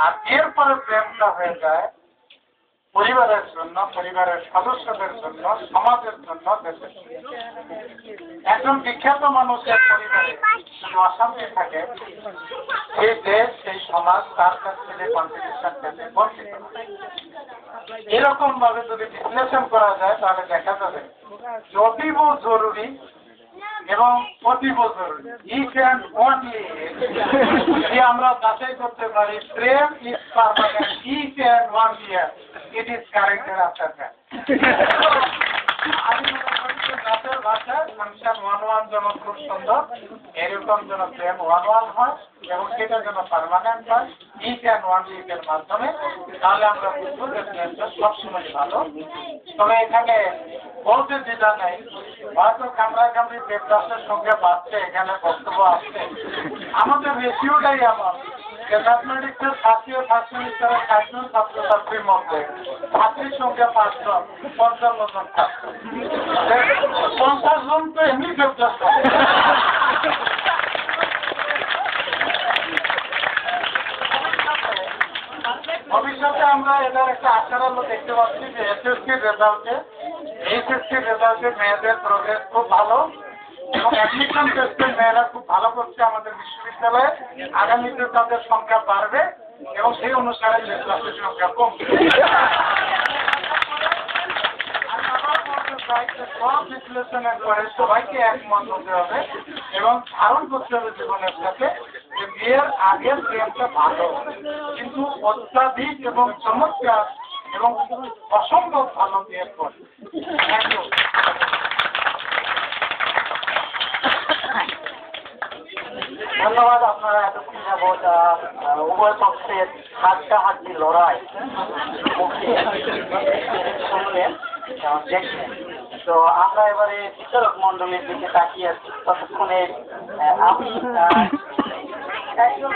আর এরপরে প্রেমটা হয়ে যায় পরিবারের জন্য, পরিবারের সদস্যদের জন্য, সমাজের জন্য, দেশের জন্য। একজন বিখ্যাত মানুষের পরিবারে যদি অশান্তি থাকে, সেই দেশ, সেই সমাজ তার কাছ থেকে কন্ট্রিবিউশন পেতে বঞ্চিত। এরকম ভাবে যদি বিশ্লেষণ করা যায় তাহলে দেখা যাবে অতীব জরুরি এবং অতীব জরুরি ইফ অ্যান্ড ওনলি যদি আমরা যাচাই করতে পারি প্রেম is permanent if and only it is corrected after that. আমি মনে করি যে জাতের ভাষায় ফাংশন 1-1 যেন খুব সুন্দর, এরকম যেন প্রেম 1-1 হয় এবং সেটা যেন পারমানেন্ট হয় ইফ অ্যান্ড ওনলি এর মাধ্যমে, তাহলে আমরা বুঝবো যে প্রেমটা সবসময় ভালো। তবে এখানে বলতে যেটা নেই, হয়তো কামড়াকামড়ি দেবদাসের সঙ্গে বাড়ছে, এখানে বক্তব্য আসছে, আমাদের রেশিওটাই এমন যে ম্যাথমেটিক্সের ছাত্রী ও ফার্স্ট সেমিস্টারের 60 জন ছাত্রছাত্রীর মধ্যে ছাত্রীর সংখ্যা 5 জন, 55 জন ছাত্র, 50 জন তো এমনি দেবদাস। ভবিষ্যতে আমরা এদের একটা আশার আলো দেখতে পাচ্ছি যে এইচএসসির রেজাল্টে মেয়েদের প্রোগ্রেস খুব ভালো এবং অ্যাডমিশন টেস্টে মেয়েরা খুব ভালো করছে আমাদের বিশ্ববিদ্যালয়ে। আগামীতে তাদের সংখ্যা বাড়বে এবং সেই অনুসারে দেশবাসীর সংখ্যা কমবে। সব বিশ্লেষণের পরে সবাইকে একমত হতে হবে এবং ধারণ করতে হবে জীবনের সাথে যে বিয়ের আগের প্রেমটা ভালো, কিন্তু অত্যাধিক এবং চমৎকার এবং অসম্ভব ভালো বিয়ের পর। ধন্যবাদ। আপনারা এতক্ষণ যাবৎ উভয় পক্ষের হাড্ডাহাড্ডি লড়াই শুনলেন, দেখলেন। তো আমরা এবারে বিচারক মন্ডলীর দিকে তাকিয়ে আছি। ততক্ষণে আমি একজন